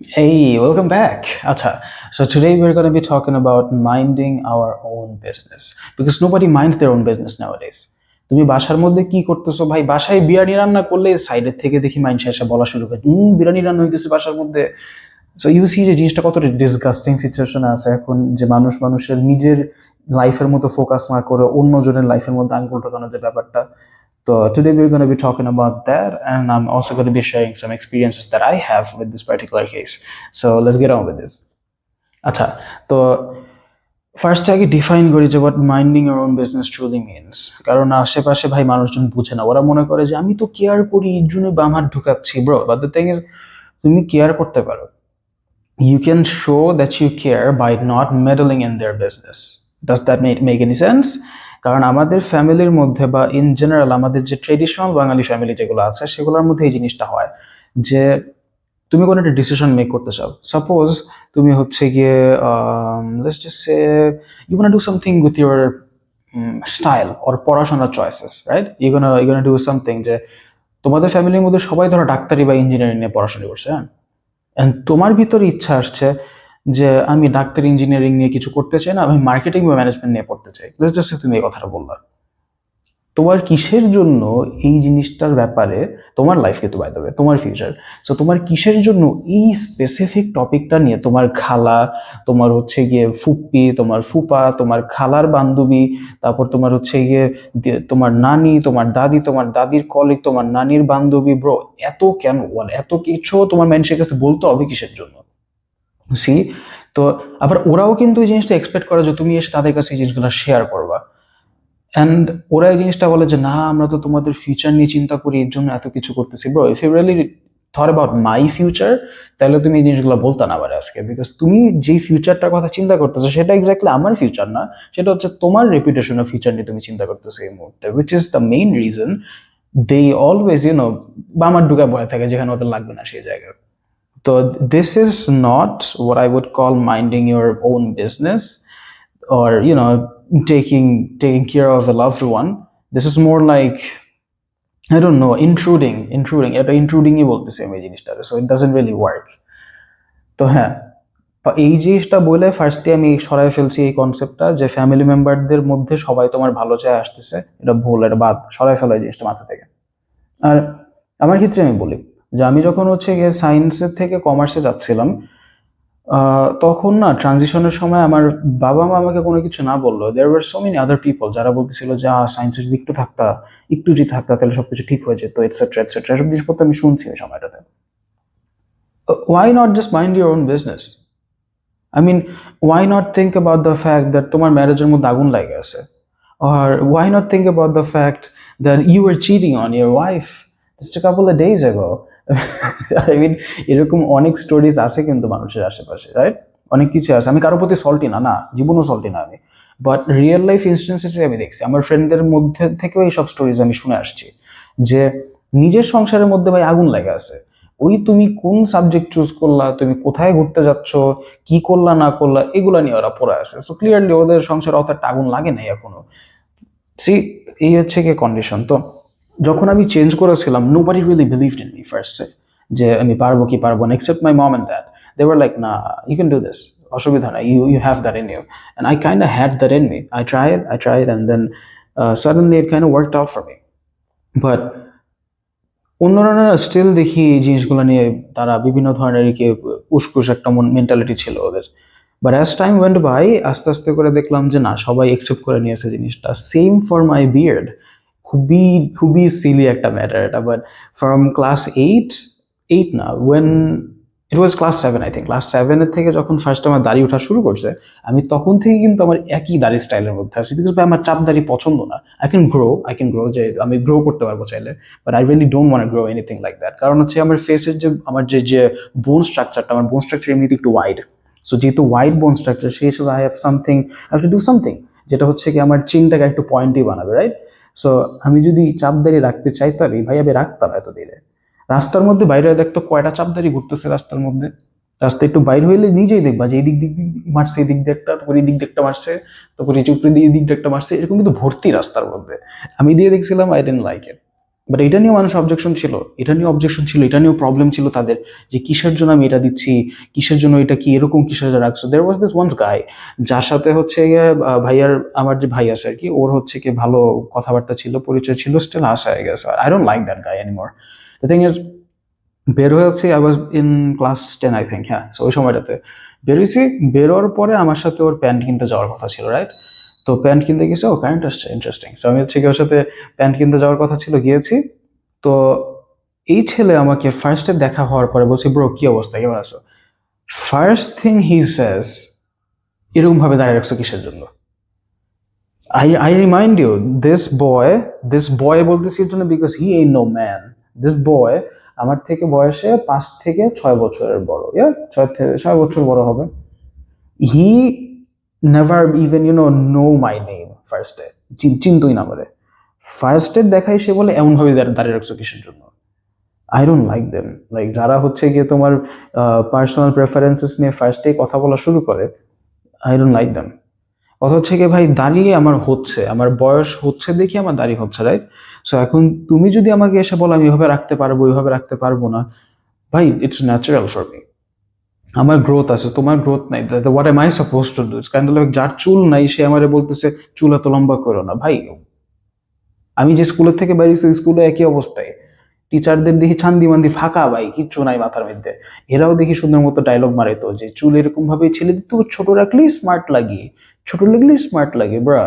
Hey, welcome back. Acha. So today we're going to be talking about minding our own business because nobody minds their own business nowadays. তুমি বাসার মধ্যে কি করতেছো ভাই? বাসায় বিরিয়ানি রান্না করলে সাইডের থেকে দেখি মানুষ এসে বলা শুরু করে, বিরিয়ানি রান্না হইতেছে বাসার মধ্যে। সো ইউ সি যে জিনিসটা কতটা ডিসগাস্টিং সিচুয়েশনে আছে এখন, যে মানুষের নিজের লাইফের মতো ফোকাস না করে অন্যজনের লাইফের মধ্যে আঙুল ঢোকানোর যে ব্যাপারটা। So today we're going to be talking about that, and I'm also going to be sharing some experiences that I have with this particular case. So let's get on with this. আচ্ছা, তো ফার্স্টে আগে define করি যে what minding your own business truly means. কারণ আশেপাশে ভাই মানুষজন বুঝে না, ওরা মনে করে যে আমি তো কেয়ার করি এর জন্য বাম হাত ঢুকাচ্ছি। Bro, but the thing is, তুমি কেয়ার করতে পারো। You can show that you care by not meddling in their business. Does that make any sense? কারণ আমাদের ফ্যামিলির মধ্যে বা ইন জেনারেল আমাদের যে ট্রেডিশনাল বাঙালি ফ্যামিলি যেগুলো আছে সেগুলোর মধ্যে এই জিনিসটা হয় যে তুমি কোনো একটা ডিসিশন মেক করতে চাও। সাপোজ তুমি হচ্ছে গিয়ে let's just say you gonna do something with your style or পড়াশোনার choices, right? You gonna do something যে তোমাদের ফ্যামিলির মধ্যে সবাই ধরো ডাক্তারি বা ইঞ্জিনিয়ারিং নিয়ে পড়াশোনা করছে, হ্যাঁ, এন্ড তোমার ভিতরে ইচ্ছা আসছে যে আমি ডাক্তার ইঞ্জিনিয়ারিং নিয়ে কিছু করতে চাই না, আমি মার্কেটিং বা ম্যানেজমেন্ট নিয়ে পড়তে চাই। লেটস জাস্ট সে তুমি এই কথাটা বললা। তোমার কিসের জন্য এই জিনিসটার ব্যাপারে, তোমার লাইফ কিন্তু বাই দ্য ওয়ে তোমার ফিউচার, সো তোমার কিসের জন্য এই স্পেসিফিক টপিকটা নিয়ে তোমার খালা, তোমার হচ্ছে গিয়ে ফুপ্পি, তোমার ফুপা, তোমার খালার বান্ধবী, তারপর তোমার হচ্ছে গিয়ে তোমার নানি, তোমার দাদি, তোমার দাদির কলিগ, তোমার নানির বান্ধবী, ব্রো, এত কেন বলে এত কিছু তোমার মানুষের কাছে বলতে হবে কিসের জন্য? সি, তো আবার ওরাও কিন্তু এই জিনিসটা এক্সপেক্ট করে যে তুমি এসে তাদের কাছে এই জিনিসগুলো শেয়ার করবা। অ্যান্ড ওরা এই জিনিসটা বলে যে না, আমরা তো তোমাদের ফিউচার নিয়ে চিন্তা করি, এর জন্য এত কিছু করতেছি। Bro, if you really thought about my future, তাহলে তুমি এই জিনিসগুলো বলতে না পারে আজকে, বিকজ তুমি যেই ফিউচারটার কথা চিন্তা করতেছো সেটা এক্স্যাক্টলি আমার ফিউচার না, সেটা হচ্ছে তোমার রেপুটেশনের ফিউচার নিয়ে তুমি চিন্তা করতেছো এই মুহূর্তে, which is the main reason they always বামার ঢুকা ভয় থাকে যেখানে ওদের লাগবে না সেই জায়গায়। তো this is not what I would call minding your own business, or taking care of a loved one. This is more like, I don't know, intruding এটা intrudingই বলতেছি আমি এই জিনিসটাতে, so it doesn't really work. তো হ্যাঁ, এই জিনিসটা বলে ফার্স্টে আমি সরাই ফেলছি এই কনসেপ্টটা যে ফ্যামিলি মেম্বারদের মধ্যে সবাই তোমার ভালো চায় আসতেছে, এটা ভুল, এটা বাদ, সরাই ফেলা এই জিনিসটা মাথা থেকে। আর আমার ক্ষেত্রে আমি বলি যে আমি যখন হচ্ছে গিয়ে সায়েন্সের থেকে কমার্সে যাচ্ছিলাম, তখন না ট্রানজিশনের সময় আমার বাবা মা আমাকে কোনো কিছু না বললো, there were so many other people যারা বলতেছিল যে সায়েন্সের যদি একটু যদি থাকতা তাহলে সবকিছু ঠিক হয়ে যেত, এটসেট্রা এটসেট্রা, এসব জিনিসপত্র আমি শুনছি ওই সময়টাতে। Why not just mind your own business? I mean, why not think about the fact that তোমার ম্যারেজের মধ্যে আগুন লাগে আছে, or why not think about the fact that you were cheating on your wife just a couple of days ago? I mean, এরকম অনেক stories আছে কিন্তু মানুষের আশেপাশে, রাইট? অনেক কিছু আছে। আমি কারোর প্রতি সল্টি না, না জীবনও সল্টি না আমি, বাট রিয়েল লাইফ ইনস্টেন্সেসে আমি দেখছি, আমার ফ্রেন্ডদের মধ্যে থেকেও এইসব স্টোরিজ আমি শুনে আসছি যে নিজের সংসারের মধ্যে ভাই আগুন লেগে আছে। ওই তুমি কোন সাবজেক্ট চুজ করলা, তুমি কোথায় ঘুরতে যাচ্ছ, কি করলা না করলা, এগুলা নিয়ে ওরা পড়ে আছে। সো ক্লিয়ারলি ওদের সংসারে অত একটা আগুন লাগে নাই এখনো। সি, এই হচ্ছে কি কন্ডিশন। তো যখন আমি চেঞ্জ করেছিলাম, nobody really believed in me ফার্স্টে যে আমি পারবো কি পারবো না, except my mom and dad. They were like, না, ইউ ক্যান ডু দিস, অসুবিধা নাই, you have that in you. And I kind of had that in me. I tried and then suddenly it kind of worked out for me. But অন্যরা still দেখি এই জিনিসগুলো নিয়ে তারা বিভিন্ন ধরনের কি উসকুস একটা মেন্টালিটি ছিল ওদের। But as time went by, আস্তে আস্তে করে দেখলাম যে না, সবাই একসেপ্ট করে নিয়েছে জিনিসটা। Same for my beard. খুবই খুবই সিলি একটা ম্যাটার এটা, বাট ফ্রম ক্লাস এইট না, when it was class 7, I think class 7 থেকে যখন ফার্স্ট আমার দাড়ি ওঠা শুরু করছে, আমি তখন থেকে কিন্তু আমার একই দাড়ি স্টাইলের মধ্যে আছি, বিকজ আমার চাপ দাড়ি পছন্দ না। আই ক্যান গ্রো, যে আমি গ্রো করতে পারবো চাইলে, but I really don't want grow anything like that. কারণ হচ্ছে আমার ফেসের যে আমার যে বোন স্ট্রাকচারটা, আমার বোন স্ট্রাকচার এমনিতে একটু ওয়াইড। সো যেহেতু ওয়াইড বোন স্ট্রাকচার, সেই হিসেবে I have to do something যেটা হচ্ছে কি আমার চিনটাকে একটু পয়েন্টই বানাবে, রাইট? সো আমি যদি চাপদারি রাখতে চাইতাম, ভাই আমি রাখতাম এত দিনে। রাস্তার মধ্যে বাইরে দেখতো কয়টা চাপদারি ঘুরতেছে রাস্তার মধ্যে। রাস্তায় একটু বাইরে হইলে নিজেই দেখবা যে এই দিক দিক মারছে, এদিক দিয়ে একটা, তারপর এই দিক দিয়ে একটা মারছে, তারপর এই উপরে দিয়ে দিক দিয়ে একটা মারছে, এরকম কিন্তু ভর্তি রাস্তার মধ্যে। আমি দিয়ে দেখছিলাম, I didn't like it. But এটা নিয়েও মানুষ অবজেকশন ছিল, এটা নিয়েও অবজেকশন ছিল, এটা নিয়েও প্রবলেম ছিল তাদের, যে কিসের জন্য আমি এটা দিচ্ছি, কিসের জন্য এটা, কি এরকম কিসের জন্য রাখছো। দেয়ার ওয়াজ দিস ওয়ান্স গাই, যার সাথে হচ্ছে গিয়ে ভাইয়ার, আমার যে ভাই আছে আর কি, ওর হচ্ছে কি ভালো কথাবার্তা ছিল, পরিচয় ছিল, স্টিল হাসা হয়ে গেছে। I don't like that guy anymore. The thing is, বের হয়েছি, I was in class 10 I think, হ্যাঁ। সো ওই সময়টাতে বেরোইছি, বেরোর পরে আমার সাথে ওর প্যান্ট কিনতে যাওয়ার কথা ছিল, রাইট? তো প্যান্ট কিনতে গেছে, ও প্যান্ট আসছে, ইন্টারেস্টিং। সো আমি হচ্ছে কি ওর সাথে প্যান্ট কিনতে যাওয়ার কথা ছিল, গিয়েছি। তো এই ছেলে আমাকে ফার্স্টে দেখা হওয়ার পরে বলছে, ব্রো কি অবস্থা, কেমন আছো? ফার্স্ট থিং হি সেজ, এরকম ভাবে দাঁড়িয়ে রাখছো কিসের জন্য? I remind you, this boy বলতেছি এর জন্য, because he ain't no man. This boy আমার থেকে বয়সে 5 থেকে 6 বছরের বড়, yeah, 6 বছর বড় হবে। He never even know my name ফার্স্টে, চিনতই না বলে। ফার্স্টে দেখাই সে বলে এমন ভাবে দাঁড়িয়ে রাখছো কিসের জন্য? I don't like them. Like যারা হচ্ছে গিয়ে তোমার পার্সোনাল প্রেফারেন্সেস নিয়ে ফার্স্টেই কথা বলা শুরু করে, আই ডোন্ট লাইক দেম। কথা হচ্ছে কি ভাই, দাঁড়িয়ে আমার হচ্ছে, আমার বয়স হচ্ছে দেখি আমার দাঁড়িয়ে হচ্ছে, রাইট? সো এখন তুমি যদি আমাকে এসে বলো আমি এভাবে রাখতে পারবো, ওইভাবে রাখতে পারবো না, ভাই ইটস ন্যাচারাল ফর মি। আমার গ্রোথ আছে, তোমার গ্রোথ নাই, what M I suppose to do? It's kind of like, যার চুল নাই সে আমারে বলতেছে চুল এত লম্বা করো না। ভাই আমি যে স্কুলের থেকে বেরিয়েছি, স্কুলে একই অবস্থায়, টিচারদের দেখি ছান্দি মান্দি ফাঁকা, ভাই কিচ্ছু নাই মাথার মধ্যে। এরাও দেখি সুন্দর মতো ডায়লগ মারে তো, যে চুল এরকম ভাবে ছেলেদের তো ছোট রাখলেই স্মার্ট লাগে, ছোট লাগলেই স্মার্ট লাগে। ব্রা,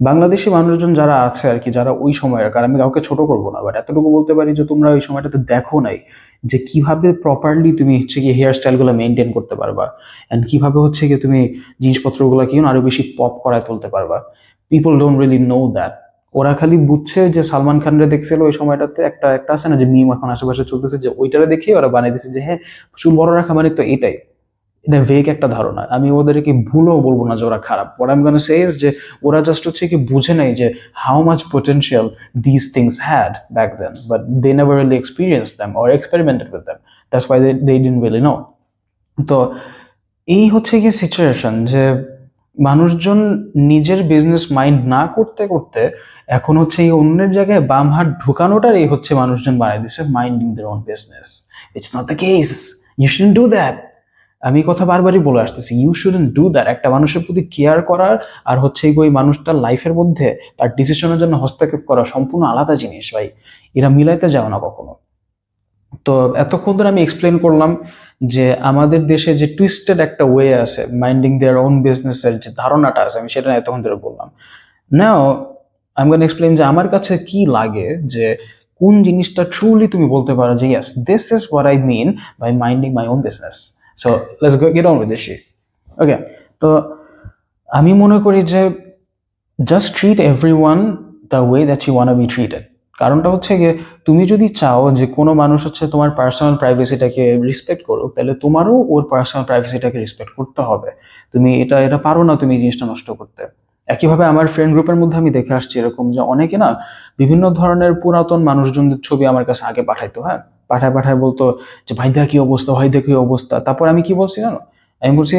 বাংলাদেশি মানুষজন যারা আছে আর কি, যারা ওই সময়ের, কারণ আমি কাউকে ছোট করবো না, বাট এতটুকু বলতে পারি যে তোমরা ওই সময়টাতে দেখো নাই যে কিভাবে প্রপারলি তুমি হচ্ছে কি হেয়ার স্টাইল গুলো মেনটেন করতে পারবা, এন্ড কিভাবে হচ্ছে কি তুমি জিনিসপত্রগুলো কি আরো বেশি পপ করায় তুলতে পারবা। People don't really know that. ওরা খালি বুঝছে যে সালমান খানরে দেখছিল ওই সময়টাতে, একটা একটা আছে না যে মিম এখন আশেপাশে চলতেছে, যে ওইটারে দেখে ওরা বানিয়ে দিচ্ছে যে হ্যাঁ, চুল বড় রাখা মানে তো এটাই। এটা ভেগ একটা ধারণা। আমি ওদেরকে ভুলও বলবো না যে ওরা খারাপ। What I am gonna say is যে ওরা জাস্ট হচ্ছে কি বুঝে নাই যে how much potential this things had back then, but they never really experience them or experimented with them. That's why they didn't really know. তো এই হচ্ছে কি সিচুয়েশন, যে মানুষজন নিজের বিজনেস মাইন্ড না করতে করতে এখন হচ্ছে এই অন্যের জায়গায় বাম হাত ঢুকানোটার এই হচ্ছে মানুষজন বানাই দিচ্ছে minding their own business. It's not the case, you shouldn't do that. আমি কথা বারবারই বলে আসতেছি, ইউ শুডন্ট ডু দ্যাট। একটা মানুষের প্রতি কেয়ার করার আর হচ্ছে ওই মানুষটার লাইফের মধ্যে তার ডিসিশনের জন্য হস্তক্ষেপ করা সম্পূর্ণ আলাদা জিনিস ভাই। এরা মিলাইতে যাও না কখনো। তো এতক্ষণ ধরে আমি এক্সপ্লেন করলাম যে আমাদের দেশে যে টুইস্টেড একটা ওয়ে আছে মাইন্ডিং দেয়ার ওন বিজনেসের যে ধারণাটা আছে, আমি সেটা এতক্ষণ ধরে বললাম। Now I am gonna explain যে আমার কাছে কি লাগে, যে কোন জিনিসটা ট্রুলি তুমি বলতে পারো যে yes, this is what I mean by minding my own business. So let's get on with this shit. Okay, তো আমি মনে করি যে just treat everyone the way that you want be treated. কারণটা হচ্ছে গিয়ে, তুমি যদি চাও যে কোনো মানুষ হচ্ছে তোমার পার্সোনাল প্রাইভেসিটাকে রেসপেক্ট করুক, তাহলে তোমারও ওর পার্সোনাল প্রাইভেসিটাকে রেসপেক্ট করতে হবে। তুমি এটা এটা পারো না তুমি এই জিনিসটা নষ্ট করতে। একইভাবে আমার ফ্রেন্ড গ্রুপের মধ্যে আমি দেখে আসছি এরকম, যে অনেকে না বিভিন্ন ধরনের পুরাতন মানুষজনদের ছবি আমার কাছে আগে পাঠাইতো, হ্যাঁ, পাঠায় পাঠায় বলতো যে ভাই দেখ কি অবস্থা, ভাই দেখ কি অবস্থা। তারপর আমি কি বলছি জানো? আমি বলছি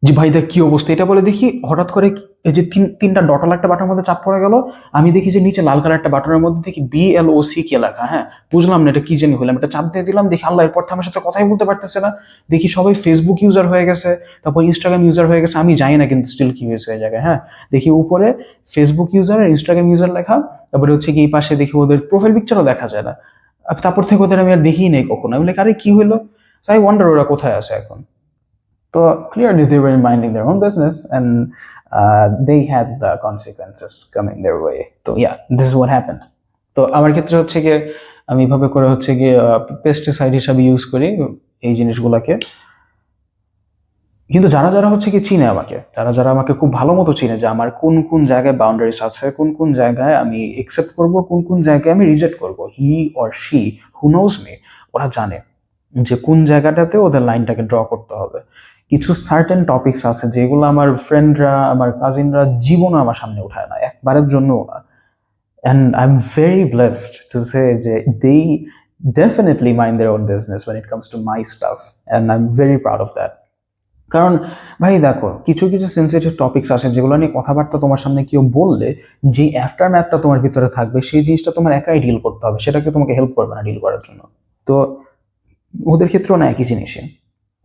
জি ভাই দেখ কি অবস্থা, এটা বলে দেখি হঠাৎ করে এই যে তিনটা ডটল একটা বাটনের মধ্যে চাপ পড়ে গেল। আমি দেখি যে নিচে লাল কালার একটা বাটনের মধ্যে দেখি BLOC কে লেখা, হ্যাঁ, বুঝলাম না এটা কি জানি হলাম, এটা চাপ দিয়ে দিলাম, দেখি আল্লাহ এরপর আমার সাথে কথাই বলতে পারতেছে না। দেখি সবাই ফেসবুক ইউজার হয়ে গেছে, তারপর ইনস্টাগ্রাম ইউজার হয়ে গেছে, আমি জানি না কিন্তু স্টিল কি হয়েছে ওই জায়গায়, হ্যাঁ। দেখি উপরে ফেসবুক ইউজার আর ইনস্টাগ্রাম ইউজার লেখা, তারপরে হচ্ছে কি এই পাশে দেখি ওদের প্রোফাইল পিকচারও দেখা যায় না। তারপর থেকে ওদের আমি আর দেখিই নাই কখনো। আমি লাইক আরে কি হলো? আই ওয়ান্ডার ওরা কোথায় আছে এখন। So clearly they were minding their own business, and they had the consequences coming their way. So yeah, this is what happened. তো আমার ক্ষেত্রে হচ্ছে গিয়ে আমি এভাবে করে হচ্ছে গিয়ে পেস্টিসাইড হিসাবে ইউজ করি এই জিনিসগুলোকে। কিন্তু যারা যারা হচ্ছে কি চিনে আমাকে, যারা যারা আমাকে খুব ভালো মতো চিনে, যে আমার কোন কোন জায়গায় বাউন্ডারিজ আছে, কোন কোন জায়গায় আমি একসেপ্ট করব, কোন কোন জায়গায় আমি রিজেক্ট করব, he or she who knows me, ওরা জানে যে কোন জায়গাটাতে ওদের লাইনটাকে ড্র করতে হবে। কিছু সার্টেন টপিকস আছে যেগুলো আমার ফ্রেন্ডরা, আমার কাজিনরা জীবনও আমার সামনে উঠায় না, একবারের জন্যও না। And I'm very blessed to say that they definitely mind their own business when it comes to my stuff, and I'm very proud of that. কারণ ভাই দেখো, কিছু কিছু সেন্সিটিভ টপিকস আছে যেগুলো নিয়ে কথাবার্তা তোমার সামনে কেউ বললে যে আফটার ম্যাথটা তোমার ভিতরে থাকবে, সেই জিনিসটা তোমার একাই ডিল করতে হবে, সেটাকে তোমাকে হেল্প করবে না ডিল করার জন্য। তো ওদের ক্ষেত্রেও না একই জিনিসই,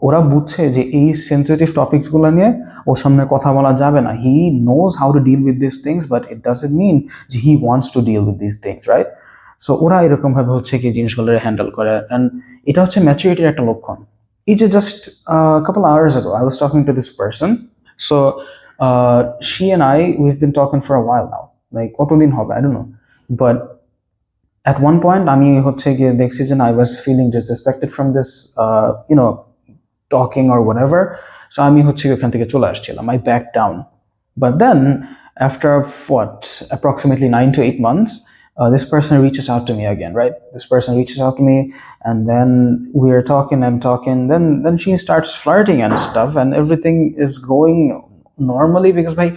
ওরা বুঝছে যে এই সেন্সিটিভ টপিকসগুলো নিয়ে ওর সামনে কথা বলা যাবে না। He knows how to deal with this things, but it doesn't mean যে he wants to deal with this things, right? So ওরা এরকম ভাবে হচ্ছে কি জিনিসগুলো হ্যান্ডেল করে, অ্যান্ড এটা হচ্ছে ম্যাচুরিটির একটা লক্ষণ। এই যে just couple hours ago I was talking to this person, so she and I, we've been talking for a while now, like কতদিন হবে I don't know, but at one point আমি হচ্ছে গিয়ে দেখছি যে I was feeling disrespected from this talking or whatever, so আমি হচ্ছে ওখান থেকে চলে আসছিলাম, I backed down. But then after what, approximately 9 to 8 months, this person reaches out to me again, right? This person reaches out to me, and then we are talking and talking, then she starts flirting and stuff, and everything is going normally, because by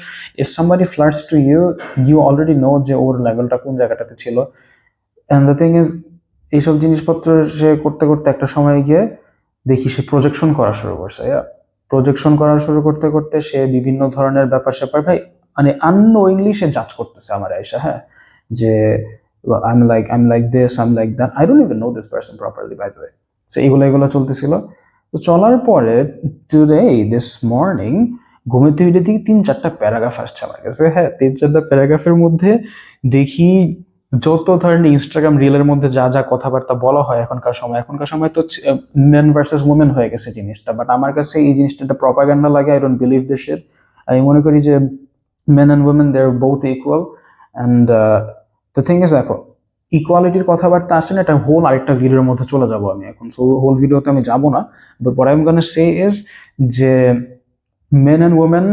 if somebody flirts to you, you already know যে ওর লেভেলটা কোন জায়গাটাতে ছিল। And the thing is, এইসব জিনিসপত্র সে করতে করতে একটা সময় গিয়ে দেখি সে প্রজেকশন করা শুরু করছে। প্রজেকশন করা শুরু করতে করতে সে বিভিন্ন ধরনের ব্যাপার স্যাপার ভাই, মানে আননোয়িংলি সে জাজ করতেছে আমার আয়সা, হ্যাঁ, যে I'm like this, I'm like that. I don't even know this person properly, by the way. So এগুলো চলতেছিল। তো চলার পরে টুডে দিস মর্নিং ঘুমেতে উঠে দেখি 3-4টা প্যারাগ্রাফ আসছে আমার কাছে, হ্যাঁ, 3-4টা প্যারাগ্রাফের মধ্যে দেখি যত ধরনের ইনস্টাগ্রাম রিলের মধ্যে যা যা কথাবার্তা বলা হয় এখনকার সময় তো মেন ভার্সেস উমেন হয়ে গেছে জিনিসটা, বাট আমার কাছে এই জিনিসটা একটা প্রপাগান্ডা লাগে। I don't believe this shit. আমি মনে করি যে men and women they are both equal, and the thing is, দেখো, ইকুয়ালিটির কথাবার্তা আসছে না, এটা হোল আরেকটা ভিডিওর মধ্যে চলে যাব আমি এখন, সো হোল ভিডিওতে আমি যাব না, but what I am gonna say is যে men and women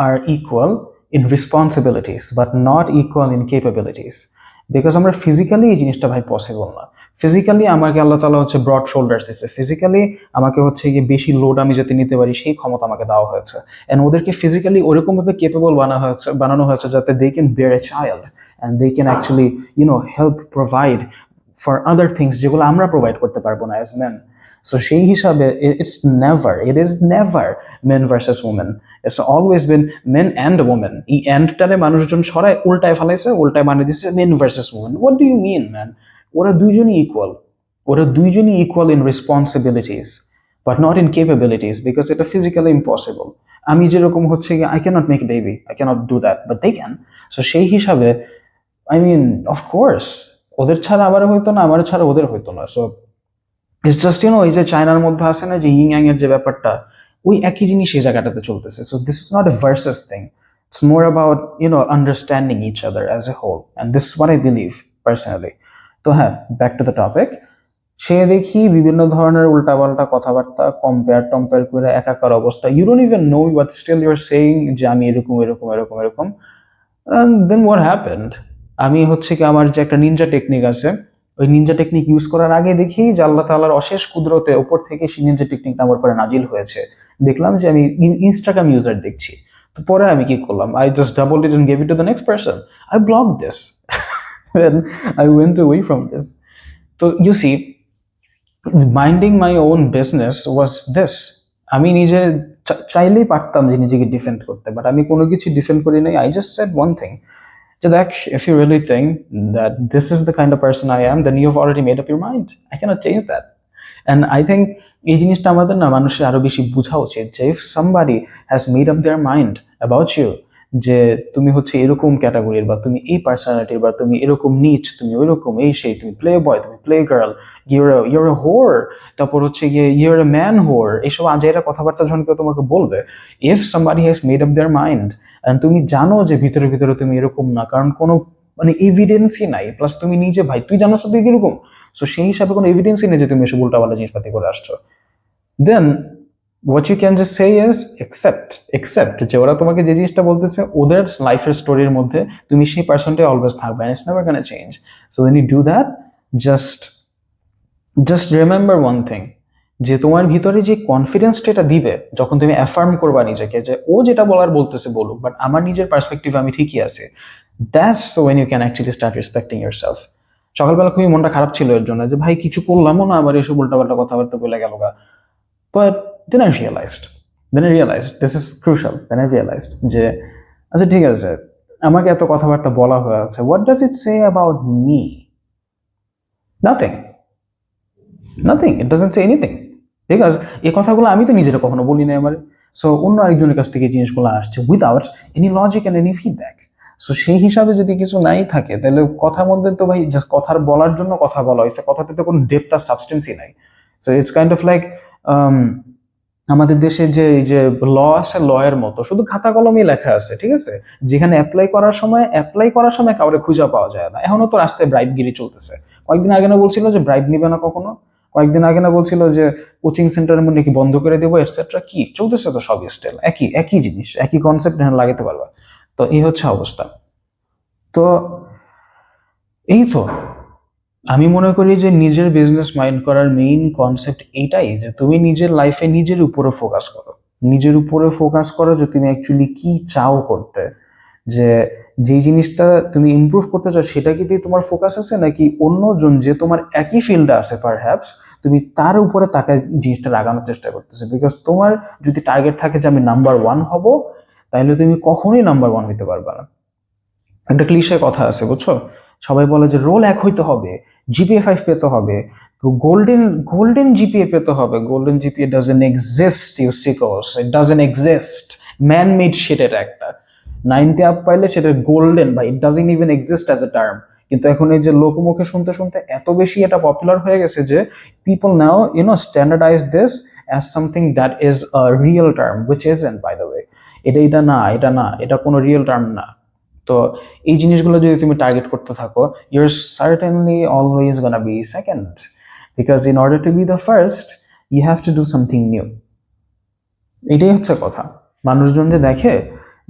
are equal in responsibilities but not equal in capabilities, because আমরা ফিজিক্যালি এই জিনিসটা ভাই পসিবল না। ফিজিক্যালি আমাকে আল্লাহ তাআলা হচ্ছে ব্রড শোল্ডার্স দিচ্ছে, ফিজিক্যালি আমাকে হচ্ছে গিয়ে বেশি লোড আমি যাতে নিতে পারি সেই ক্ষমতা আমাকে দেওয়া হয়েছে, এন্ড ওদেরকে ফিজিক্যালি ওরকম ভাবে কেপেবল বানানো হয়েছে যাতে they can bear a child and they can actually help provide for other things যেগুলো আমরা প্রোভাইড করতে পারবো না অ্যাজ মেন। সো সেই হিসাবে it is never men versus women. It's always been men and women. এই এন্ডটারে মানুষজন সরায় উল্টায় ফেলাইছে, উল্টায় বানিয়ে দিচ্ছে men versus women. What do you mean, man? ওরা দুইজনই ইকুয়াল, ওরা দুইজনই equal in responsibilities but not in capabilities, because এটা ফিজিক্যালি ইম্পসিবল। আমি যেরকম হচ্ছে I cannot make baby, I cannot do that, but they can. So সেই হিসাবে আই মিন অফকোর্স ওদের ছাড়া আমার হইতো না, আমার ছাড়া ওদের হইতো না। সো ইটস জাস্ট এই যে চায়নার মধ্যে আছে না যে ইং ইয়াং এর যে ব্যাপারটা, ওই একই জিনিস এই জায়গাটাতে চলতেছে। So this is not a versus thing, it's more about understanding each other as a whole, and this is what I believe personally. তো হ্যাঁ, ব্যাক টু দ্য টপিক। সে দেখি বিভিন্ন ধরনের উল্টাপাল্টা কথাবার্তা কম্পেয়ার করে একাকার অবস্থা, you don't even know but still you are saying যে আমি এরকম এরকম এরকম এরকম। দেন হোয়াট হ্যাপেন্ড, আমি হচ্ছে কি আমার যে একটা নিনজা টেকনিক আছে, ওই নিনজা টেকনিক ইউজ করার আগে দেখি যে আল্লাহ তাআলার অশেষ কুদরতে উপর থেকে সেই নিনজা টেকনিকটা আমার উপরে নাজিল হয়েছে। দেখলাম যে আমি ইনস্টাগ্রাম ইউজার দেখছি, তো পরে আমি কি করলাম, I just double it and gave it to the next person, I block this and I went away from this. তো you see, minding my own business was this. আমি নিজে চাইলেই পারতাম যে নিজেকে ডিফেন্ড করতে, বাট আমি কোনো কিছু ডিফেন্ড করি নাই। I just shed one thing, যে দেখ, if you really think that this is the kind of person I am, then you've already made up your mind. I cannot change that. And I think এই জিনিসটা আমাদের না মানুষের আরো বেশি বোঝা উচিত যে if somebody has made up their mind about you, যে তুমি হচ্ছে এরকম ক্যাটাগরির, বা তুমি এই পার্সোনালিটির, বা তুমি এরকম নিচ, তুমি ওইরকম এই সেই, তুমি প্লে বয়, তুমি play girl, you're a whore, তারপর হচ্ছে গিয়ে you're a man whore, এইসব আজাইরা কথাবার্তা যখন কেউ তোমাকে বলবে, if somebody has made up their mind and তুমি জানো যে ভিতরে ভিতরে তুমি এরকম না, কারণ কোনো মানে এভিডেন্সই নাই, প্লাস তুমি নিজে ভাই তুই জানো তুই কিরকম, সো সেই হিসাবে কোনো এভিডেন্সই নেই যে তুমি এসব উল্টাপাল্টা জিনিসপাতি করে আসছো, দেন what you can just say is accept যে ওরা তোমাকে যে জিনিসটা বলতেছে ওদের লাইফের স্টোরির মধ্যে তুমি সেই পার্সনটাই অলওয়েজ থাকবে, and it's never gonna change. So when you do that, just remember one thing, যে তোমার ভিতরে যে কনফিডেন্সটা এটা দিবে যখন তুমি অ্যাফার্ম করবা নিজেকে যে ও যেটা বলার বলতেছে বলুক, বাট আমার নিজের পার্সপেক্টিভ আমি ঠিকই আছে, that's when you can actually start respecting yourself. সকালবেলা খুবই মনটা খারাপ ছিল এর জন্য যে ভাই কিছু করলামও না, আবার এসব উল্টাপাল্টা কথাবার্তা বলে গেল গা, but then I realized then I realize this is crucial, then I realize যে আচ্ছা ঠিক আছে, আমাকে এত কথাবার্তা বলা হয়ে আছে, what does it say about me? Nothing, nothing, it doesn't say anything. Because এই কথাগুলো আমি তো নিজেরা কখনো বলি না আমার। সো অন্য আরেকজনের কাছ থেকে এই জিনিসগুলো আসছে without any logic and any feedback. So সেই হিসাবে যদি কিছু নাই থাকে তাহলে কথার মধ্যে তো ভাই জাস্ট কথার বলার জন্য কথা বলা হয়েছে, কথাতে তো কোনো ডেপথ আর সাবস্টেন্সই নাই। So it's kind of like আমাদের দেশে যে এই যে ল আছে, ল এর মতো শুধু খাতা কলমেই লেখা আছে, ঠিক আছে, যেখানে অ্যাপ্লাই করার সময় কাউরে খুঁজে পাওয়া যায় না। এখনো তো রাস্তায় ব্রাইবগিরি চলতেছে। কয়েকদিন আগে না বলছিল যে ব্রাইব নিবে না কখনো, কয়েকদিন আগে না বলছিল যে কোচিং সেন্টারের মধ্যে কি বন্ধ করে দেবো এটসেট্রা। কি চলতেছে? তো সবই স্টিল একই একই জিনিস, একই কনসেপ্ট এখানে লাগাতে পারবা। তো এই হচ্ছে অবস্থা। তো এই তো আমি মনে করি যে নিজের বিজনেস মাইন্ড করার মেইন কনসেপ্ট এইটাই যে তুমি নিজের লাইফে নিজের উপরে ফোকাস করো, নিজের উপরে ফোকাস করো যে তুমি অ্যাকচুয়ালি কি চাও করতে, যে যেই জিনিসটা তুমি ইমপ্রুভ করতে চাও সেটা কি দিয়ে তোমার ফোকাস আছে, নাকি অন্যজন যে তোমার একই ফিল্ডে আছে পারহ্যাপস তুমি তার উপরে তাকায় জিনিসটা লাগানোর চেষ্টা করতেছো। বিকজ তোমার যদি টার্গেট থাকে যে আমি নাম্বার ওয়ান হব, তাহলে তুমি কখনোই নাম্বার ওয়ান হইতে পারবে না। একটা ক্লিশে কথা আছে বুঝছো, সবাই বলে যে রোল এক হইতে হবে, জিপিএ 5 পেতে হবে, গোল্ডেন গোল্ডেন জিপিএ পেতে হবে। Golden GPA doesn't exist, you sickos, it doesn't exist. Man made shit এটা একটা। 90 আপ পাইলে সেটা গোল্ডেন, বা it doesn't even exist as a term. কিন্তু এখন এই যে লোকমুখে শুনতে শুনতে এত বেশি এটা পপুলার হয়ে গেছে যে people now standardize this as something that is a real term, which isn't by the way. এটা না, এটা না, এটা কোনো রিয়েল টার্ম না। তো এই জিনিসগুলো যদি তুমি টার্গেট করতে থাকো, your certainly always gonna be second, because in order to be the first you have to do something new. এটাই হচ্ছে কথা। মানুষজন যে দেখে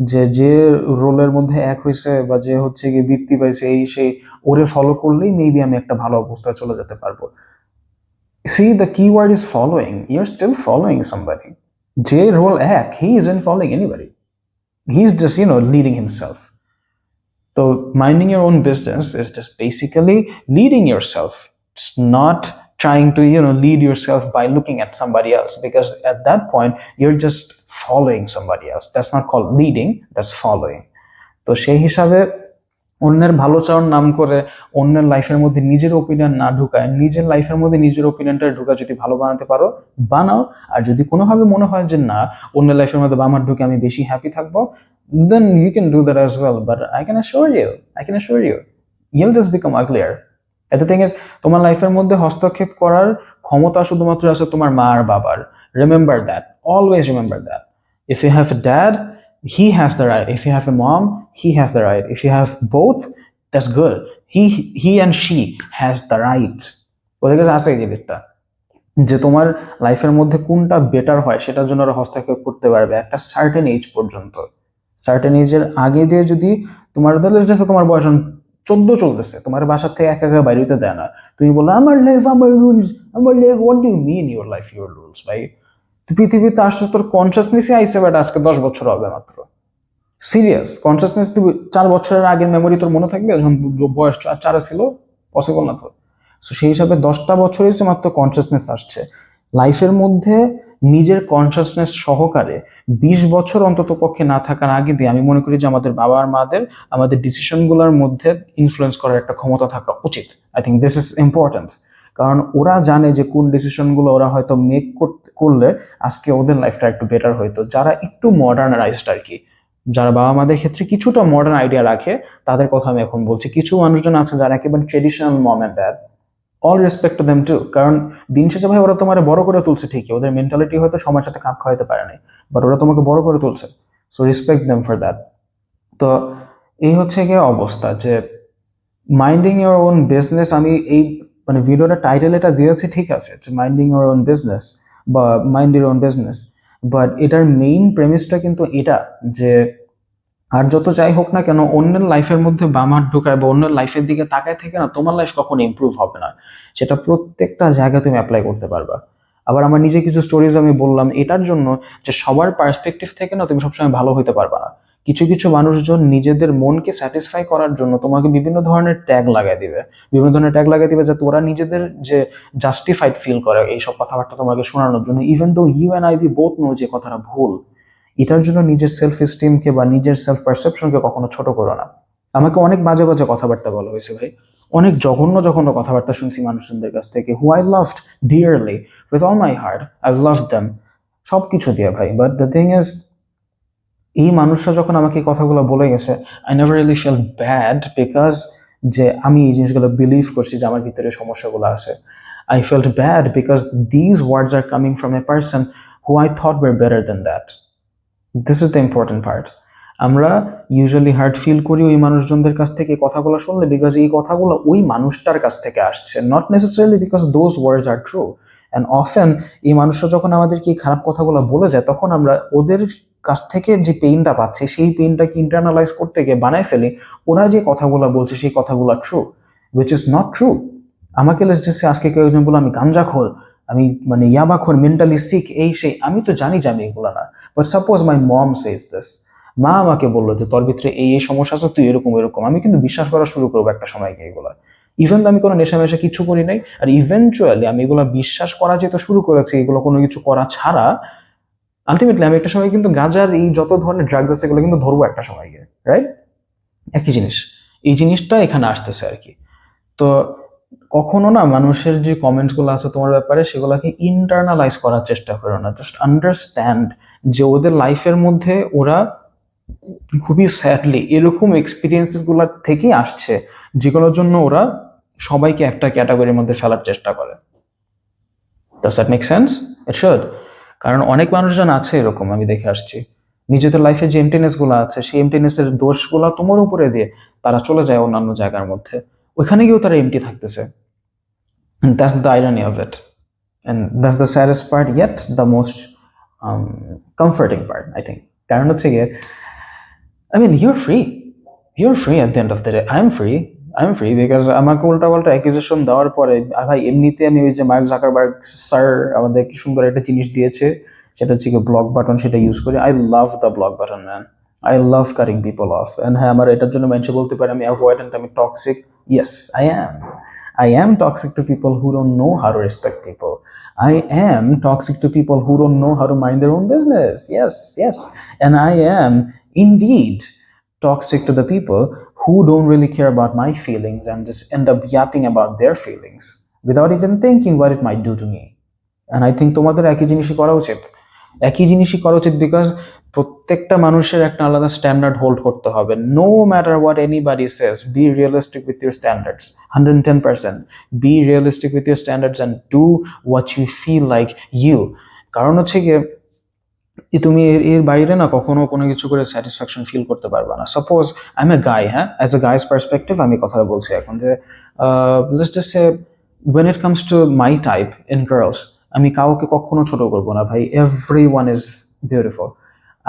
যে যে রোলের মধ্যে এক হয়েছে বা যে হচ্ছে গিয়ে বৃত্তি পাইছে এই সেই, ওরে ফলো করলেই মেবি আমি একটা ভালো অবস্থায় চলে যেতে পারবো। See the keyword is following, you are still following somebody. যে রোল এক, he isn't following anybody, he is just leading himself. So minding your own business is just basically leading yourself. It's not trying to, lead yourself by looking at somebody else, because at that point you're just following somebody else. That's not called leading, that's following. তো সেই হিসাবে অন্যের ভালো চাওয়ার নাম করে অন্যের লাইফের মধ্যে নিজের ওপিনিয়ন না ঢুকায়, নিজের লাইফের মধ্যে নিজের ওপিনিয়নটা ঢুকা যদি ভালো বানাতে পারো বানাও। আর যদি কোনোভাবে মনে হয় যে না, অন্যের লাইফের মধ্যে আমার ঢুকে আমি বেশি হ্যাপি থাকবো, then you can do that as well. But I can assure you, you'll just become uglier. And the thing is, তোমার লাইফের মধ্যে হস্তক্ষেপ করার ক্ষমতা শুধুমাত্র আছে তোমার মা আর বাবার। Remember that. Always remember that. If you have a dad, he has the right. If you have a mom, he has the right. If you have both, that's good. He and she has the right. ওদের কাছে আছে এই জিনিসটা যে তোমার লাইফের মধ্যে কোনটা বেটার হয় সেটার জন্য ওরা হস্তক্ষেপ করতে পারবে একটা সার্টেন এজ পর্যন্ত। সার্টেন এজের আগে দিয়ে যদি তোমার তোমার বয়স 14 চলতেছে, তোমার বাসার থেকে একা একা বাইরে হতে দেয় না, তুমি বলো আমার লাইফ আমার রুলস, আমার life. What do you mean your life your rules? ভাই পৃথিবীতে আসছে তোর কনসিয়াসনেসই আইসে, বাট আজকে 10 বছর হবে মাত্র। সিরিয়াস কনসিয়াসনেস, তুই 4 বছরের আগের মেমোরি তোর মনে থাকবে যখন বয়স 4 ছিল? পসিবল না তো। সো সেই হিসাবে 10টা বছর হয়েছে মাত্র কনসিয়াসনেস আসছে লাইফের মধ্যে। নিজের কনসিয়াসনেস সহকারে 20 বছর অন্তত পক্ষে না থাকার আগে দিয়ে আমি মনে করি যে আমাদের বাবা আর মাদের আমাদের ডিসিশনগুলোর মধ্যে ইনফ্লুয়েন্স করার একটা ক্ষমতা থাকা উচিত। I think this is important, কারণ ওরা জানে যে কোন ডিসিশনগুলো ওরা হয়তো মেক করলে আজকে ওদের লাইফটা একটু বেটার হইতো। যারা একটু মডার্নাইজড আর কি, যারা বাবা মাদের ক্ষেত্রে কিছুটা মডার্ন আইডিয়া রাখে, তাদের কথা আমি এখন বলছি। কিছু মানুষজন আছে যারা একেবারে traditional mom and dad, all respect to them too, কারণ দিন শেষে ভাই ওরা তোমার বড় করে তুলছে ঠিকই, ওদের মেন্টালিটি হয়তো সময়ের সাথে খাপ খাওয়াইতে পারে নাই, বাট ওরা তোমাকে বড় করে তুলছে। So respect them for that. তো এই হচ্ছে গিয়ে অবস্থা যে মাইন্ডিং ইউর ওন বিজনেস। আমি এই মানে ভিডিওটা টাইটেল এটা দিয়েছি ঠিক আছে, যে মাইন্ডিং ইউর ওন বিজনেস বা mind your own business, but এটার মেইন প্রেমিসটা কিন্তু এটা যে আর যত যাই হোক না কেন অন্যের লাইফের মধ্যে বামার ঢোকায় বা অন্যের লাইফের দিকে তাকায় থেকে না তোমার লাইফ কখনো ইমপ্রুভ হবে না। সেটা প্রত্যেকটা জায়গায় তুমি অ্যাপ্লাই করতে পারবা। আবার আমার নিজে কিছু স্টোরিজ আমি বললাম এটার জন্য যে সবার পার্সপেক্টিভ থেকে না তুমি সবসময় ভালো হইতে পারবা না। কিছু কিছু মানুষজন নিজেদের মনকে স্যাটিসফাই করার জন্য তোমাকে বিভিন্ন ধরনের ট্যাগ লাগাই দিবে, যাতে ওরা নিজেদের যে জাস্টিফাইড ফিল করে এইসব কথাবার্তা তোমাকে শোনানোর জন্য, even though you and I we both know যে কথাটা ভুল। এটার জন্য নিজের সেলফ এস্টিমকে বা নিজের সেলফ পারসেপশনকে কখনো ছোট করো না। আমাকে অনেক বাজে বাজে কথাবার্তা বলা হয়েছে ভাই, অনেক জঘন্য জঘন্য কথাবার্তা শুনছি মানুষজনদের কাছ থেকে, who I loved dearly with all my heart, I love them সবকিছু দিয়ে ভাই। বাট দ্য থিং ইজ, এই মানুষরা যখন আমাকে এই কথাগুলো বলে গেছে, I never really feel bad because যে আমি এই জিনিসগুলো বিলিভ করছি যে আমার ভিতরে সমস্যাগুলো আছে। I felt bad because these words are coming from a person who I thought were better than that. This is the important part. আমরা ইউজুয়ালি হার্ট ফিল করি ওই মানুষজনদের কাছ থেকে এই কথাগুলো শুনলে, বিকজ এই কথাগুলো ওই মানুষটার কাছ থেকে আসছে, not necessarily because those words are true. And often এই মানুষরা যখন আমাদেরকে এই খারাপ কথাগুলো বলে যায়, তখন আমরা ওদের কাছ থেকে যে পেইনটা পাচ্ছি, সেই পেইনটাকে ইন্টারনালাইজ করতে গিয়ে বানায় ফেলি ওরা যে কথাগুলো বলছে সেই কথাগুলো true, which is not true. আমাকে লেটস আজকে কেউ একজন বলে আমি গাঞ্জাখোর, আমি মানে ইয়াবাখোর, মেন্টালি সিক, এই সেই, আমি তো জানি যে আমি এগুলো না। But suppose my mom says this, মা আমাকে বললো যে তোর ভিতরে এই সমস্যা আছে, তুই এরকম এরকম, আমি কিন্তু বিশ্বাস করা শুরু করবো একটা সময় গিয়ে এগুলো। ইভেন আমি কোনো নেশা মেশা কিছু করি নাই, আর ইভেনচুয়ালি আমি এগুলো বিশ্বাস করা যেহেতু শুরু করেছি, এগুলো কোনো কিছু করা ছাড়া, আলটিমেটলি আমি একটা সময় কিন্তু গাঁজার এই যত ধরনের ড্রাগস আছে এগুলো কিন্তু ধরবো একটা সময় গিয়ে, রাইট? একই জিনিস, এই জিনিসটা এখানে আসতেছে আর কি। তো কখনো না মানুষের যে কমেন্টস গুলো আছে তোমার ব্যাপারে, সেগুলোকে ইন্টারনালাইজ করার চেষ্টা করো না। জাস্ট আন্ডারস্ট্যান্ড যে ওদের লাইফের মধ্যে ওরা খুবই স্যাডলি এরকম এক্সপিরিয়েন্সেস গুলা থেকেই আসছে, যেগুলোর জন্য ওরা সবাইকে একটা ক্যাটাগরির মধ্যে ফেলার চেষ্টা করে। Does that make sense? It should. কারণ অনেক মানুষজন আছে এরকম, আমি দেখে আসছি, নিজেদের লাইফে যে এমটিনেস গুলো আছে সেই এমটিনেসের দোষগুলা তোমার উপরে দিয়ে তারা চলে যায় অন্যান্য জায়গার মধ্যে, ওইখানে গিয়েও তারা এমটি থাকতেছে। And that's the irony of it. And that's the saddest part, yet the most comforting part, I think. কারণ হচ্ছে গিয়ে, I mean, you're free. You're free at the end of the day. I'm free because আমাকে উল্টাপাল্টা অ্যাকুজেশন দেওয়ার পরে, ভাই এমনিতে আমি ওই যে মার্ক জাকারবার্গ স্যার আমাদের কি সুন্দর একটা জিনিস দিয়েছে, সেটা হচ্ছে কি ব্লক বাটন, সেটা ইউজ করি। I love the block button man, I love cutting people of. And হ্যাঁ, আমার এটার জন্য মানুষ বলতে পারে আমি অ্যাভয়েডেন্ট, আমি toxic. Yes, I am toxic to people who don't know how to respect people. I am toxic to people who don't know how to mind their own business. Yes. And I am indeed toxic to the people who don't really care about my feelings and just end up yapping about their feelings without even thinking what it might do to me. And I think তোমাদের একই জিনিসই করা উচিত because প্রত্যেকটা মানুষের একটা আলাদা standard hold করতে হবে। No matter what anybody says, be realistic with your standards, 110%। Be realistic with your standards and do what you feel like you. কারণ হচ্ছে গিয়ে তুমি এর বাইরে না কখনো কোনো কিছু করে স্যাটিসফ্যাকশন ফিল করতে পারবে না। সাপোজ আই এম এ গাই, হ্যাঁ, অ্যাজ এ গাইজ পার্সপেক্টিভ আমি কথা বলছি এখন, যে let's just say when it comes to my type in girls, আমি কাউকে কখনো ছোট করবো না ভাই, এভরিওয়ান ইজ বিউটিফুল।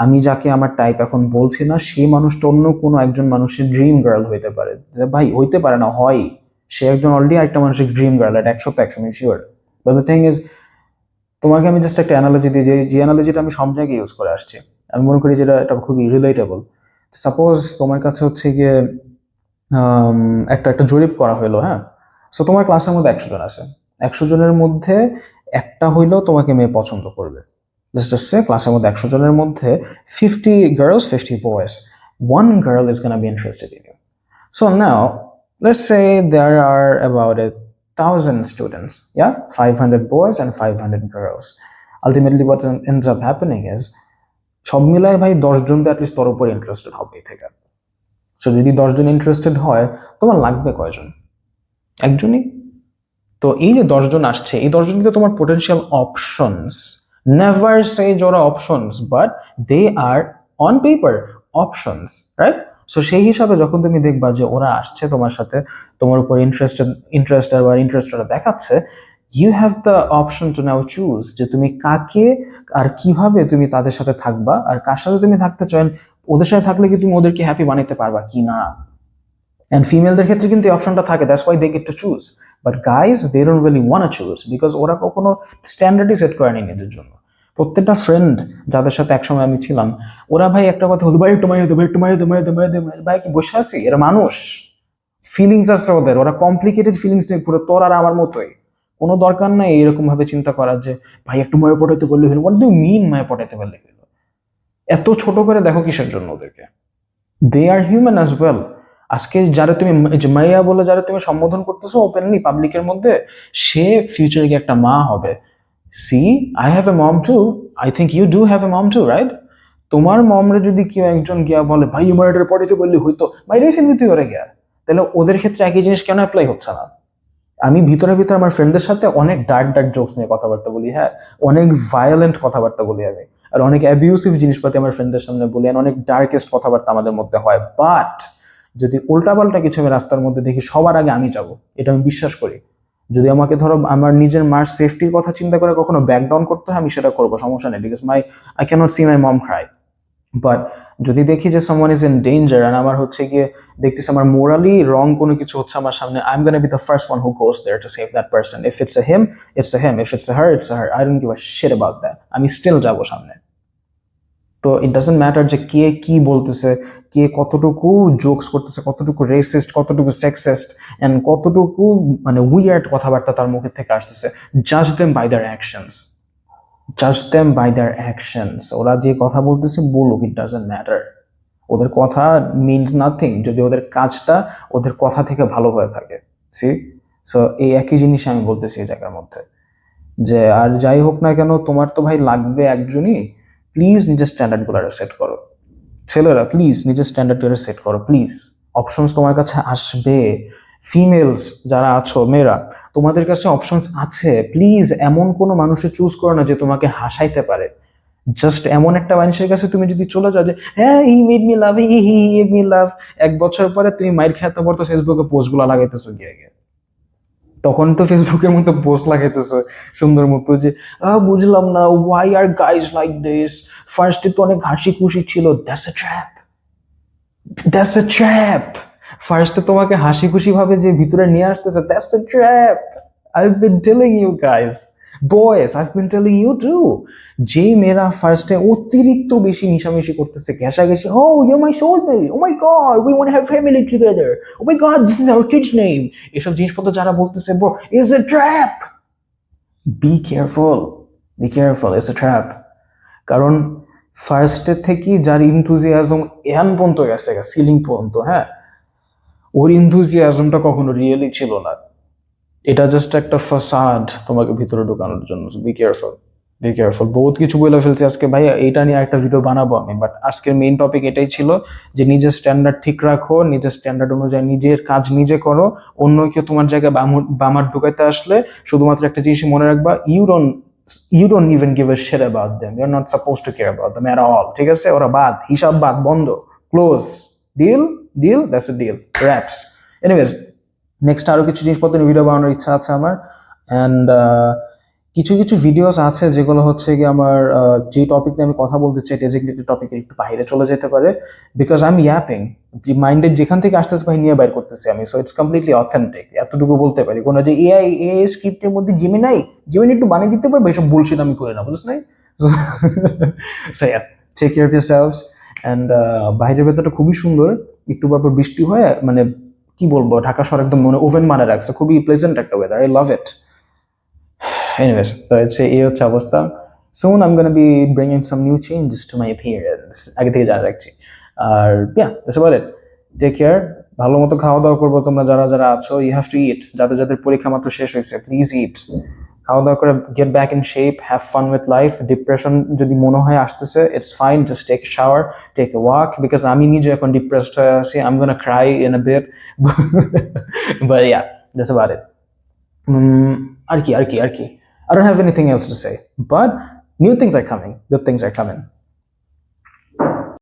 আমি যাকে আমার টাইপ এখন বলছি না, সেই মানুষটা অন্য কোনো একজন মানুষের ড্রিম গার্ল হইতে পারে, ভাই হইতে পারে না, হয়, সে একজন অলরেডি একটা মানুষের ড্রিম গার্ল, এটা 100% sure. But the thing is, তোমাকে আমি জাস্ট একটা অ্যানালজি দিই, যে অ্যানালজিটা আমি সব জায়গায় ইউজ করে আসছি, আমি মনে করি যেটা এটা খুবই রিলেটেবল। সাপোজ তোমার কাছে হচ্ছে গিয়ে একটা জরিপ করা হলো, হ্যাঁ, সো তোমার ক্লাসের মধ্যে 100 জন আছে, 100 জনের মধ্যে একটা হইলেও তোমাকে মেয়ে পছন্দ করবে। জাস্ট সে ক্লাসের মধ্যে 100 জনের মধ্যে 50 girls, 50 boys, one girl is gonna be interested in you. So now let's say there are about 1,000 students, yeah, 500 boys and 500 girls. Ultimately what ends up happening is সব মিলায় ভাই 10 জন তো অ্যাটলিস্ট তোর উপর ইন্টারেস্টেড হবে থেকে। সো যদি 10 জন interested হয়, তোমার লাগবে কয়জন? একজনই। তো এই যে 10 জন আসছে, এই 10 জন কিন্তু তোমার পোটেনশিয়াল অপশনস। নেভার সে ওরা options, but they are on paper options, right? So সেই হিসাবে যখন তুমি দেখবা যে ওরা আসছে তোমার সাথে, তোমার উপর ইন্টারেস্ট দেখাচ্ছে, you have the option to now choose যে তুমি কাকে আর কিভাবে তুমি তাদের সাথে থাকবা, আর কার সাথে তুমি থাকতে চান, ওদের সাথে থাকলে কি তুমি ওদেরকে হ্যাপি বানাতে পারবা কি না। অ্যান্ড ফিমেলদের ক্ষেত্রে কিন্তু এই অপশনটা থাকে, that's why they get to choose. But guys they don't really want to choose because ওরা কখনো স্ট্যান্ডার্ডই সেট করেনি নিজের জন্য। প্রত্যেকটা ফ্রেন্ড যাদের সাথে একসময় আমি ছিলাম, ওরা ভাই একটা কথা বলতো, ভাই একটু মাইয়া দে, ভাই একটু মাইয়া দে, মাইয়া দে, মাইয়া দে, মাইয়া দে। ভাই কি বসে আছি? এরা মানুষ, ফিলিংস আছে ওদের, ওরা কমপ্লিকেটেড ফিলিংস নিয়ে ঘুরে, তোর আর আমার মতোই। কোনো দরকার নাই এরকম ভাবে চিন্তা করার যে ভাই একটু মায়া পটাইতে বললে হলো। হোয়াট ডু মিন মায়া পটাইতে পারলে হলো? এত ছোট করে দেখো কিসের জন্য ওদেরকে? দে আর হিউম্যান অ্যাজ ওয়েল। আজকে যারা তুমি যে মাইয়া বলে যারা তুমি সম্বোধন করতেছো ওপেনলি পাবলিকের মধ্যে, সে ফিউচারে গিয়ে একটা মা হবে। See, I have a mom too, I think you do have a mom too, right? তোমার মমরে যদি কেউ একজন গিয়া বলে ভাই মায়ের পড়াইতে বললে হইতো, মাইরেই ফেলবি তুই ওরে গিয়া। তাহলে ওদের ক্ষেত্রে একই জিনিস কেন অ্যাপ্লাই হচ্ছে না? আমি ভিতরে ভিতরে আমার ফ্রেন্ডদের সাথে অনেক ডার্ক ডার্ক জোকস নিয়ে কথাবার্তা বলি, হ্যাঁ, অনেক ভায়োলেন্ট কথাবার্তা বলি আমি, আর অনেক অ্যাবিউসিভ জিনিসপাতি আমার ফ্রেন্ডদের সামনে বলি, আর অনেক ডার্কেস্ট কথাবার্তা আমাদের মধ্যে হয়। বাট যদি উল্টাপাল্টা কিছু আমি রাস্তার মধ্যে দেখি, সবার আগে আমি যাব, এটা আমি বিশ্বাস করি। যদি আমাকে ধরো আমার নিজের মার সেফটির কথা চিন্তা করে কখনো ব্যাক ডাউন করতে হয়, আমি সেটা করবো, সমস্যা নেই, because I cannot see my mom cry. But যদি দেখি যে সামওয়ান ইজ ইন ডেঞ্জার, আর আমার হচ্ছে গিয়ে দেখতেছি আমার মোরালি রং কোনো কিছু হচ্ছে আমার সামনে, I am gonna be the first one who goes there to save that person. If it's a him, it's a him, if it's a her, it's a her, I don't give a shit about that. আমি still যাবো সামনে। তো it doesn't matter যে কে কি বলতেছে, কে কতটুকু jokes করতেছে, কতটুকু রেসিস্ট, কতটুকু সেক্সিস্ট, এন্ড কতটুকু মানে উইয়ার্ড কথাবার্তা তার মুখের থেকে আসতেছে। জাজ দেম বাই দেয়ার অ্যাকশনস, জাজ দেম বাই দেয়ার অ্যাকশনস। ওরা যে কথা বলতেছে বলুক, ইট ডাজন্ট ম্যাটার। ওদের কথা মিনস নাথিং যদি ওদের কাজটা ওদের কথা থেকে ভালো হয়ে থাকে। সি, সো এই একই জিনিস আমি বলতেছি এই জায়গার মধ্যে, যে আর যাই হোক না কেন, তোমার তো ভাই লাগবে একজনই, প্লিজ নিজের স্ট্যান্ডার্ড গুলো সেট করো। ছেলেরা প্লিজ নিজের স্ট্যান্ডার্ড গুলো সেট করো, প্লিজ। অপশনস তোমার কাছে আসবে। ফিমেলস যারা আছো, মেয়েরা, তোমাদের কাছে অপশনস আছে। প্লিজ এমন কোনো মানুষের চুজ করো না যে তোমাকে হাসাইতে পারে। জাস্ট এমন একটা মানুষের কাছে তুমি যদি চলে যাও যে হ্যাঁ he made me love, he made me লাভ, 1 বছর পরে তুমি মাইর খেতে পারতো ফেসবুকে পোস্ট গুলা লাগাইতেছো গিয়ে গিয়ে। তখন তো ফেসবুকের মতো পোস্ট লাগাইতেছো সুন্দর মতো যে বুঝলাম না, why are guys like this, ফার্স্টে তো অনেক হাসি খুশি ছিল, that's a trap, that's a trap. ফার্স্টে তোমাকে হাসি খুশি ভাবে যে ভিতরে নিয়ে আসতেছে, that's a trap. I've been telling you guys, boys, I've been telling you too. যেই মেয়েরা ফার্স্টে অতিরিক্ত বেশি মিশামিশি করতেছে, ঘেঁষাঘেঁষি, oh you're my soulmate, oh my god we want to have family together, oh my god this is our kid's name, এসব জিনিসপত্র যারা বলতেছে, bro, is a trap. Be careful, be careful, it's a trap. কারণ ফার্স্টে থেকে যার ইনথুজিয়াজম এহান পর্যন্ত গেছে, সিলিং পর্যন্ত, হ্যাঁ, ওর ইনথুজিয়াজমটা কখনো রিয়েলি ছিল না। এটা জাস্ট একটা ফাসাদ তোমাকে ভিতরে ঢোকানোর জন্য। Be careful, be careful. বহুত কিছু বলে ফেলছি আজকে ভাই, এটা নিয়ে একটা ভিডিও বানাবো আমি, বাট আজকের মেইন টপিক এটাই ছিল যে নিজের স্ট্যান্ডার্ড ঠিক রাখো, নিজের স্ট্যান্ডার্ড অনুযায়ী নিজের কাজ নিজে করো। অন্য কেউ তোমার জায়গায় বামার ঢুকাইতে আসলে শুধুমাত্র একটা জিনিস মনে রাখবা, you don't even give a shit about them, you are not suppose to care about them at all. ঠিক আছে, ওরা বাদ, হিসাব বাদ, বন্ধ, close, deal, deal, that's a deal, wraps. Anyways, next আরো কিছু জিনিসপত্র ভিডিও বানানোর ইচ্ছা আছে আমার। অ্যান্ড কিছু কিছু ভিডিওস আছে যেগুলো হচ্ছে কি আমার যে টপিক নিয়ে আমি কথা বলতে চাই, ডেজিগনেটেড টপিকের একটু বাইরে চলে যেতে পারে, because I am yapping, minded যেখান থেকে আসতেছে ভাই নিয়ে বাইর করতেছি আমি। সো ইটস কমপ্লিটলি অথেন্টিক, এতটুকু বলতে পারি। কোনো যে এআই স্ক্রিপ্টের মধ্যে জিমিনি একটু বানিয়ে দিতে পারবে, এসব বুলশিট আমি করে না, বুঝছ নাই? So yeah, take care of yourselves. And বাইরের ভেতরটা খুবই সুন্দর, একটু পর বৃষ্টি হয়, মানে কি বলবো, ঢাকা শহর একদম মনে ওভেন মানে রাখছে, খুবই প্লেজেন্ট একটা weather, I love it. Anyways, তো হচ্ছে এই হচ্ছে অবস্থা। Soon I am gonna be bringing some new changes to my appearance, আগে থেকে জানা রাখছি। আর yeah, that's about it. Take care, ভালো মতো খাওয়া দাওয়া করবো তোমরা যারা যারা আছো, ইউ হ্যাভ টু ইট। যাদের যাদের পরীক্ষা মাত্র শেষ হয়েছে, প্লিজ ইট, খাওয়া দাওয়া করে get back in shape, have fun with life. Depression যদি মনে হয় আসতেছে, it's fine, just take a shower, take a walk, because আমি নিজে এখন ডিপ্রেসড হয়ে আছি, I am gonna cry in a bit, but yeah, that's about it. আর কি, I don't have anything else to say, but new things are coming, good things are coming.